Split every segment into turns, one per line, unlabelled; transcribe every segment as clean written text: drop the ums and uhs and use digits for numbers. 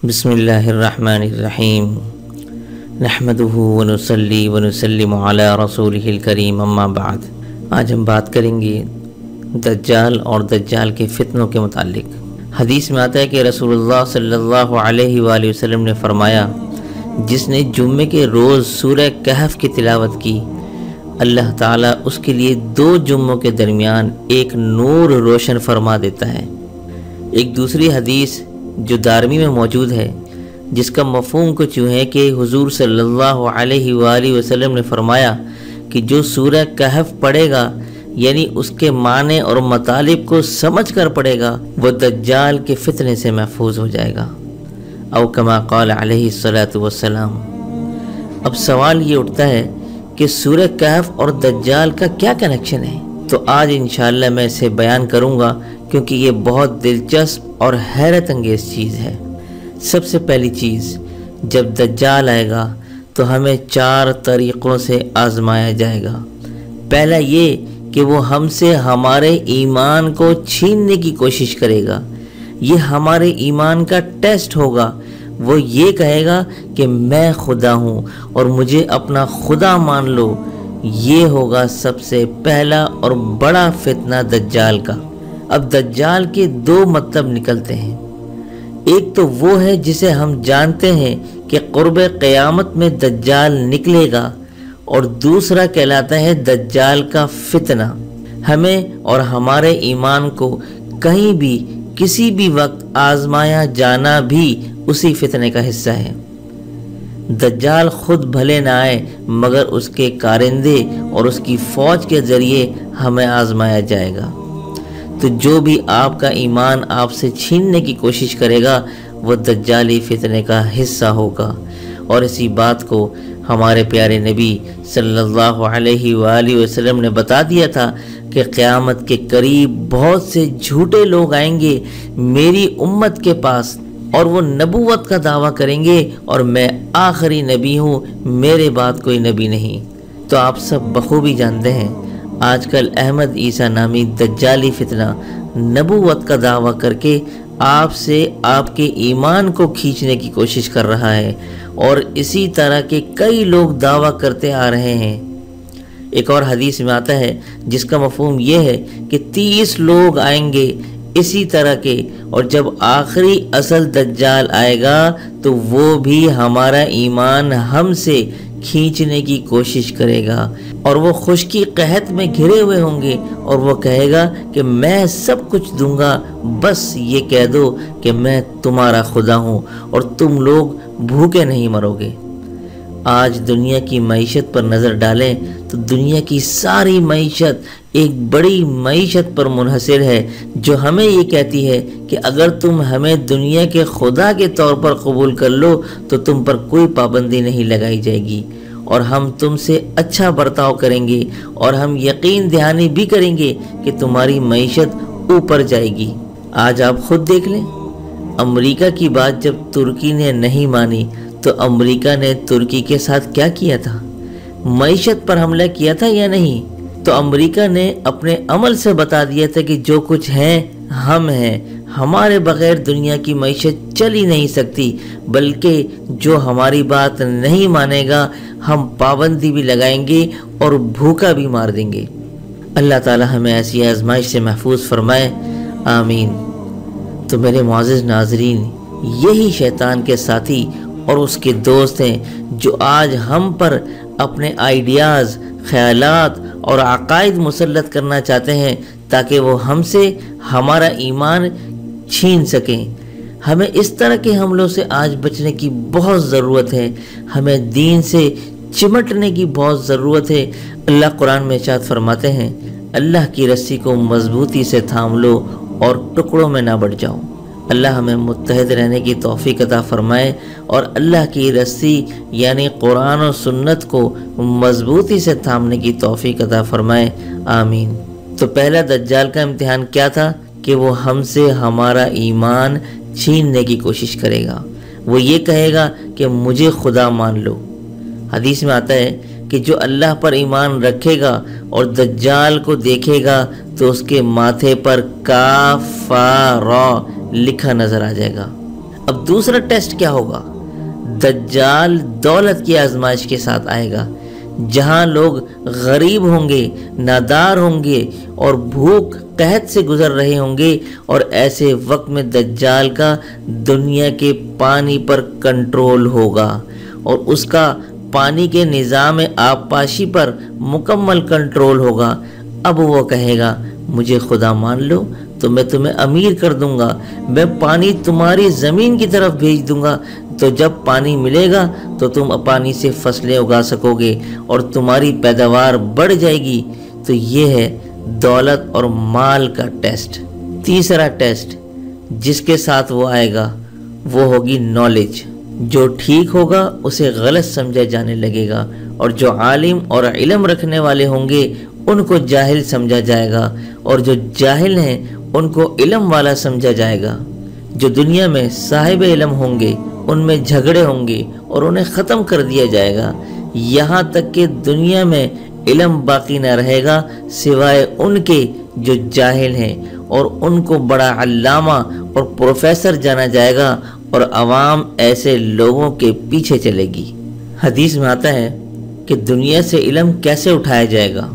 بسم اللہ الرحمن الرحیم نحمدہ ونصلی ونسلم علی رسولہ الکریم اما بعد۔ آج ہم بات کریں گے دجال اور دجال کے فتنوں کے متعلق۔ حدیث میں آتا ہے کہ رسول اللہ صلی اللہ علیہ وآلہ وسلم نے فرمایا، جس نے جمعے کے روز سورہ کہف کی تلاوت کی، اللہ تعالیٰ اس کے لیے 2 جمعوں کے درمیان ایک نور روشن فرما دیتا ہے۔ ایک دوسری حدیث جو دارمی میں موجود ہے، جس کا مفہوم کچھ یوں ہے کہ حضور صلی اللہ علیہ وآلہ وسلم نے فرمایا کہ جو سورہ کہف پڑھے گا، یعنی اس کے معنی اور مطالب کو سمجھ کر پڑھے گا، وہ دجال کے فتنے سے محفوظ ہو جائے گا، او کما قال علیہ الصلاۃ والسلام۔ اب سوال یہ اٹھتا ہے کہ سورہ کہف اور دجال کا کیا کنیکشن ہے؟ تو آج انشاءاللہ میں اسے بیان کروں گا، کیونکہ یہ بہت دلچسپ اور حیرت انگیز چیز ہے۔ سب سے پہلی چیز، جب دجال آئے گا تو ہمیں 4 طریقوں سے آزمایا جائے گا۔ پہلا یہ کہ وہ ہم سے ہمارے ایمان کو چھیننے کی کوشش کرے گا۔ یہ ہمارے ایمان کا ٹیسٹ ہوگا۔ وہ یہ کہے گا کہ میں خدا ہوں اور مجھے اپنا خدا مان لو۔ یہ ہوگا سب سے پہلا اور بڑا فتنہ دجال کا۔ اب دجال کے 2 مطلب نکلتے ہیں۔ ایک تو وہ ہے جسے ہم جانتے ہیں کہ قرب قیامت میں دجال نکلے گا، اور دوسرا کہلاتا ہے دجال کا فتنہ۔ ہمیں اور ہمارے ایمان کو کہیں بھی کسی بھی وقت آزمایا جانا بھی اسی فتنے کا حصہ ہے۔ دجال خود بھلے نہ آئے، مگر اس کے کارندے اور اس کی فوج کے ذریعے ہمیں آزمایا جائے گا۔ تو جو بھی آپ کا ایمان آپ سے چھیننے کی کوشش کرے گا، وہ دجالی فتنے کا حصہ ہوگا۔ اور اسی بات کو ہمارے پیارے نبی صلی اللہ علیہ وآلہ وسلم نے بتا دیا تھا کہ قیامت کے قریب بہت سے جھوٹے لوگ آئیں گے میری امت کے پاس، اور وہ نبوت کا دعویٰ کریں گے، اور میں آخری نبی ہوں، میرے بعد کوئی نبی نہیں۔ تو آپ سب بخوبی جانتے ہیں، آج کل احمد عیسیٰ نامی دجالی فتنہ نبوت کا دعویٰ کر کے آپ سے آپ کے ایمان کو کھینچنے کی کوشش کر رہا ہے، اور اسی طرح کے کئی لوگ دعویٰ کرتے آ رہے ہیں۔ ایک اور حدیث میں آتا ہے جس کا مفہوم یہ ہے کہ 30 لوگ آئیں گے اسی طرح کے، اور جب آخری اصل دجال آئے گا تو وہ بھی ہمارا ایمان ہم سے کھینچنے کی کوشش کرے گا، اور وہ خشکی قحط میں گھرے ہوئے ہوں گے، اور وہ کہے گا کہ میں سب کچھ دوں گا، بس یہ کہہ دو کہ میں تمہارا خدا ہوں اور تم لوگ بھوکے نہیں مرو گے۔ آج دنیا کی معیشت پر نظر ڈالیں تو دنیا کی ساری معیشت ایک بڑی معیشت پر منحصر ہے، جو ہمیں یہ کہتی ہے کہ اگر تم ہمیں دنیا کے خدا کے طور پر قبول کر لو تو تم پر کوئی پابندی نہیں لگائی جائے گی، اور ہم تم سے اچھا برتاؤ کریں گے، اور ہم یقین دہانی بھی کریں گے کہ تمہاری معیشت اوپر جائے گی۔ آج آپ خود دیکھ لیں، امریکہ کی بات جب ترکی نے نہیں مانی تو امریکہ نے ترکی کے ساتھ کیا کیا تھا؟ معیشت پر حملہ کیا تھا یا نہیں؟ تو امریکہ نے اپنے عمل سے بتا دیا تھا کہ جو کچھ ہیں ہم ہیں، ہمارے بغیر دنیا کی معیشت چل ہی نہیں سکتی، بلکہ جو ہماری بات نہیں مانے گا ہم پابندی بھی لگائیں گے اور بھوکا بھی مار دیں گے۔ اللہ تعالی ہمیں ایسی آزمائش سے محفوظ فرمائے، آمین۔ تو میرے معزز ناظرین، یہی شیطان کے ساتھی اور اس کے دوست ہیں جو آج ہم پر اپنے آئیڈیاز، خیالات اور عقائد مسلط کرنا چاہتے ہیں تاکہ وہ ہم سے ہمارا ایمان چھین سکیں۔ ہمیں اس طرح کے حملوں سے آج بچنے کی بہت ضرورت ہے، ہمیں دین سے چمٹنے کی بہت ضرورت ہے۔ اللہ قرآن میں ارشاد فرماتے ہیں، اللہ کی رسی کو مضبوطی سے تھام لو اور ٹکڑوں میں نہ بٹ جاؤ۔ اللہ ہمیں متحد رہنے کی توفیق عطا فرمائے، اور اللہ کی رسی یعنی قرآن و سنت کو مضبوطی سے تھامنے کی توفیق عطا فرمائے، آمین۔ تو پہلا دجال کا امتحان کیا تھا کہ وہ ہم سے ہمارا ایمان چھیننے کی کوشش کرے گا۔ وہ یہ کہے گا کہ مجھے خدا مان لو۔ حدیث میں آتا ہے کہ جو اللہ پر ایمان رکھے گا اور دجال کو دیکھے گا تو اس کے ماتھے پر کافر لکھا نظر آ جائے گا۔ اب دوسرا ٹیسٹ کیا ہوگا؟ دجال دولت کی آزمائش کے ساتھ آئے گا، جہاں لوگ غریب ہوں گے، نادار ہوں گے اور بھوک قحط سے گزر رہے ہوں گے، اور ایسے وقت میں دجال کا دنیا کے پانی پر کنٹرول ہوگا اور اس کا پانی کے نظام آبپاشی پر مکمل کنٹرول ہوگا۔ اب وہ کہے گا مجھے خدا مان لو تو میں تمہیں امیر کر دوں گا، میں پانی تمہاری زمین کی طرف بھیج دوں گا، تو جب پانی ملے گا تو تم پانی سے فصلیں اگا سکو گے اور تمہاری پیداوار بڑھ جائے گی۔ تو یہ ہے دولت اور مال کا ٹیسٹ۔ تیسرا ٹیسٹ جس کے ساتھ وہ آئے گا وہ ہوگی نالج۔ جو ٹھیک ہوگا اسے غلط سمجھا جانے لگے گا، اور جو عالم اور علم رکھنے والے ہوں گے ان کو جاہل سمجھا جائے گا، اور جو جاہل ہیں ان کو علم والا سمجھا جائے گا۔ جو دنیا میں صاحب علم ہوں گے ان میں جھگڑے ہوں گے اور انہیں ختم کر دیا جائے گا، یہاں تک کہ دنیا میں علم باقی نہ رہے گا سوائے ان کے جو جاہل ہیں، اور ان کو بڑا علامہ اور پروفیسر جانا جائے گا، اور عوام ایسے لوگوں کے پیچھے چلے گی۔ حدیث میں آتا ہے کہ دنیا سے علم کیسے اٹھایا جائے گا؟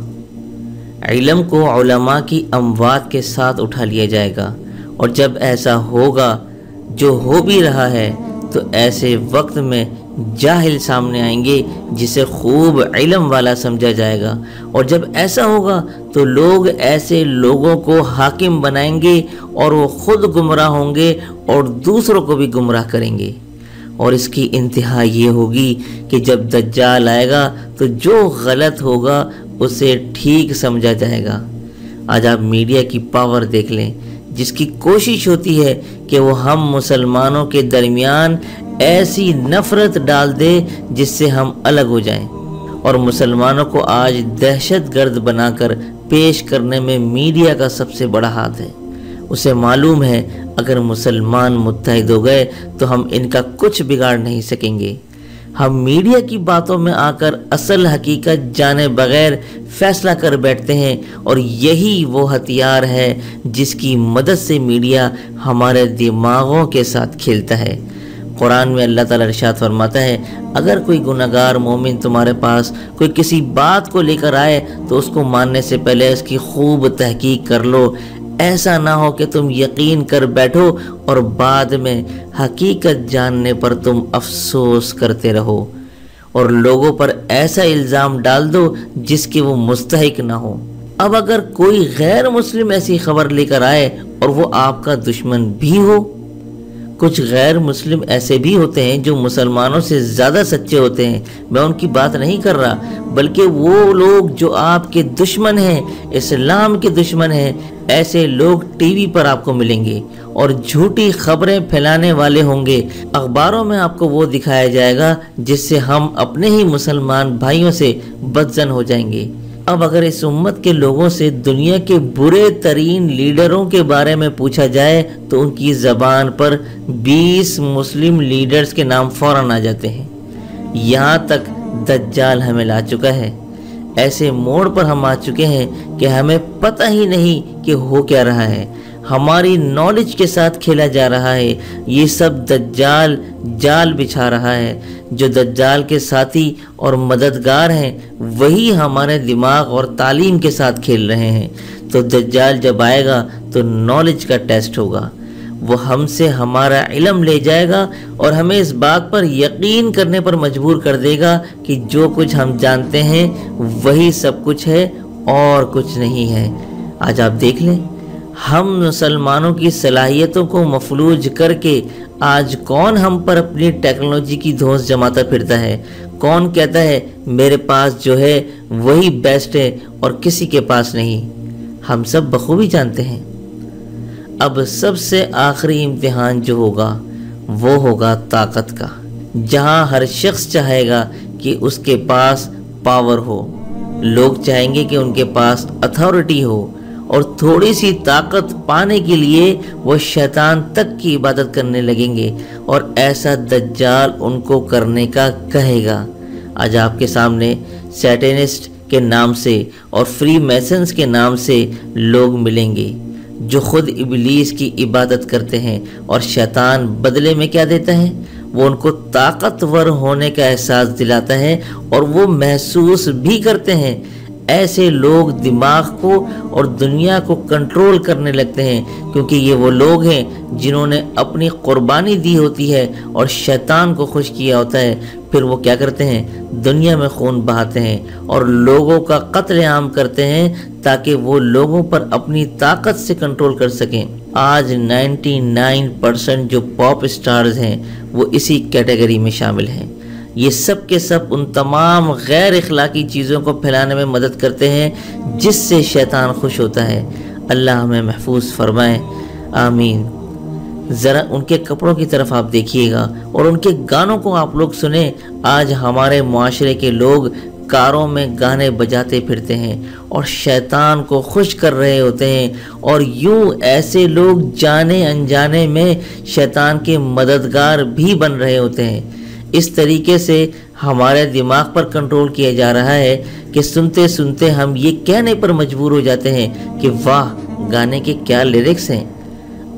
علم کو علماء کی اموات کے ساتھ اٹھا لیا جائے گا، اور جب ایسا ہوگا جو ہو بھی رہا ہے تو ایسے وقت میں جاہل سامنے آئیں گے جسے خوب علم والا سمجھا جائے گا، اور جب ایسا ہوگا تو لوگ ایسے لوگوں کو حاکم بنائیں گے اور وہ خود گمراہ ہوں گے اور دوسروں کو بھی گمراہ کریں گے۔ اور اس کی انتہا یہ ہوگی کہ جب دجال آئے گا تو جو غلط ہوگا اسے ٹھیک سمجھا جائے گا۔ آج آپ میڈیا کی پاور دیکھ لیں، جس کی کوشش ہوتی ہے کہ وہ ہم مسلمانوں کے درمیان ایسی نفرت ڈال دے جس سے ہم الگ ہو جائیں، اور مسلمانوں کو آج دہشت گرد بنا کر پیش کرنے میں میڈیا کا سب سے بڑا ہاتھ ہے۔ اسے معلوم ہے اگر مسلمان متحد ہو گئے تو ہم ان کا کچھ بگاڑ نہیں سکیں گے۔ ہم میڈیا کی باتوں میں آ کر اصل حقیقت جانے بغیر فیصلہ کر بیٹھتے ہیں، اور یہی وہ ہتھیار ہے جس کی مدد سے میڈیا ہمارے دماغوں کے ساتھ کھیلتا ہے۔ قرآن میں اللہ تعالیٰ ارشاد فرماتا ہے اگر کوئی گناہگار مومن تمہارے پاس کوئی کسی بات کو لے کر آئے تو اس کو ماننے سے پہلے اس کی خوب تحقیق کر لو، ایسا نہ ہو کہ تم یقین کر بیٹھو اور بعد میں حقیقت جاننے پر تم افسوس کرتے رہو، اور لوگوں پر ایسا الزام ڈال دو جس کے وہ مستحق نہ ہو۔ اب اگر کوئی غیر مسلم ایسی خبر لے کر آئے اور وہ آپ کا دشمن بھی ہو، کچھ غیر مسلم ایسے بھی ہوتے ہیں جو مسلمانوں سے زیادہ سچے ہوتے ہیں، میں ان کی بات نہیں کر رہا، بلکہ وہ لوگ جو آپ کے دشمن ہیں، اسلام کے دشمن ہیں، ایسے لوگ ٹی وی پر آپ کو ملیں گے اور جھوٹی خبریں پھیلانے والے ہوں گے۔ اخباروں میں آپ کو وہ دکھایا جائے گا جس سے ہم اپنے ہی مسلمان بھائیوں سے بدظن ہو جائیں گے۔ اب اگر اس امت کے لوگوں سے دنیا کے برے ترین لیڈروں کے بارے میں پوچھا جائے تو ان کی زبان پر 20 مسلم لیڈرز کے نام فوراً آ جاتے ہیں۔ یہاں تک دجال ہمیں لا چکا ہے، ایسے موڑ پر ہم آ چکے ہیں کہ ہمیں پتہ ہی نہیں کہ ہو کیا رہا ہے، ہماری نالج کے ساتھ کھیلا جا رہا ہے۔ یہ سب دجال جال بچھا رہا ہے۔ جو دجال کے ساتھی اور مددگار ہیں وہی ہمارے دماغ اور تعلیم کے ساتھ کھیل رہے ہیں۔ تو دجال جب آئے گا تو نالج کا ٹیسٹ ہوگا، وہ ہم سے ہمارا علم لے جائے گا اور ہمیں اس بات پر یقین کرنے پر مجبور کر دے گا کہ جو کچھ ہم جانتے ہیں وہی سب کچھ ہے اور کچھ نہیں ہے۔ آج آپ دیکھ لیں، ہم مسلمانوں کی صلاحیتوں کو مفلوج کر کے آج کون ہم پر اپنی ٹیکنالوجی کی دھوس جماتا پھرتا ہے، کون کہتا ہے میرے پاس جو ہے وہی بیسٹ ہے اور کسی کے پاس نہیں، ہم سب بخوبی جانتے ہیں۔ اب سب سے آخری امتحان جو ہوگا وہ ہوگا طاقت کا، جہاں ہر شخص چاہے گا کہ اس کے پاس پاور ہو، لوگ چاہیں گے کہ ان کے پاس اتھارٹی ہو، اور تھوڑی سی طاقت پانے کے لیے وہ شیطان تک کی عبادت کرنے لگیں گے، اور ایسا دجال ان کو کرنے کا کہے گا۔ آج آپ کے سامنے سیٹنسٹ کے نام سے اور فری میسنز کے نام سے لوگ ملیں گے جو خود ابلیس کی عبادت کرتے ہیں، اور شیطان بدلے میں کیا دیتا ہے؟ وہ ان کو طاقتور ہونے کا احساس دلاتا ہے اور وہ محسوس بھی کرتے ہیں۔ ایسے لوگ دماغ کو اور دنیا کو کنٹرول کرنے لگتے ہیں، کیونکہ یہ وہ لوگ ہیں جنہوں نے اپنی قربانی دی ہوتی ہے اور شیطان کو خوش کیا ہوتا ہے۔ پھر وہ کیا کرتے ہیں؟ دنیا میں خون بہاتے ہیں اور لوگوں کا قتل عام کرتے ہیں تاکہ وہ لوگوں پر اپنی طاقت سے کنٹرول کر سکیں۔ آج 99% جو پاپ سٹارز ہیں وہ اسی کیٹیگری میں شامل ہیں۔ یہ سب کے سب ان تمام غیر اخلاقی چیزوں کو پھیلانے میں مدد کرتے ہیں جس سے شیطان خوش ہوتا ہے۔ اللہ ہمیں محفوظ فرمائے، آمین۔ ذرا ان کے کپڑوں کی طرف آپ دیکھیے گا اور ان کے گانوں کو آپ لوگ سنیں۔ آج ہمارے معاشرے کے لوگ کاروں میں گانے بجاتے پھرتے ہیں اور شیطان کو خوش کر رہے ہوتے ہیں، اور یوں ایسے لوگ جانے انجانے میں شیطان کے مددگار بھی بن رہے ہوتے ہیں۔ اس طریقے سے ہمارے دماغ پر کنٹرول کیا جا رہا ہے کہ سنتے سنتے ہم یہ کہنے پر مجبور ہو جاتے ہیں کہ واہ، گانے کے کیا لیرکس ہیں۔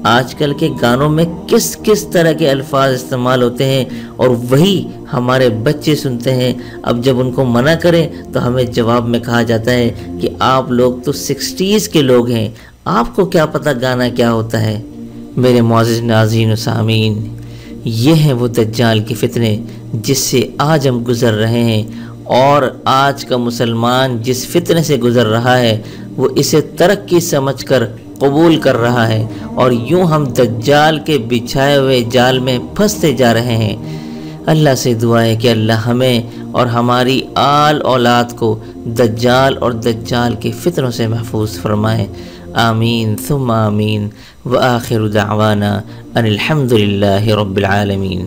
آج کل کے گانوں میں کس کس طرح کے الفاظ استعمال ہوتے ہیں اور وہی ہمارے بچے سنتے ہیں۔ اب جب ان کو منع کریں تو ہمیں جواب میں کہا جاتا ہے کہ آپ لوگ تو 60s کے لوگ ہیں، آپ کو کیا پتہ گانا کیا ہوتا ہے۔ میرے معزز ناظرین و سامعین، یہ ہیں وہ دجال کے فتنے جس سے آج ہم گزر رہے ہیں، اور آج کا مسلمان جس فتنے سے گزر رہا ہے وہ اسے ترقی سمجھ کر قبول کر رہا ہے، اور یوں ہم دجال کے بچھائے ہوئے جال میں پھنستے جا رہے ہیں۔ اللہ سے دعا ہے کہ اللہ ہمیں اور ہماری آل اولاد کو دجال اور دجال کے فتنوں سے محفوظ فرمائے، آمین ثم آمین، وآخر دعوانا ان الحمد للہ رب العالمین۔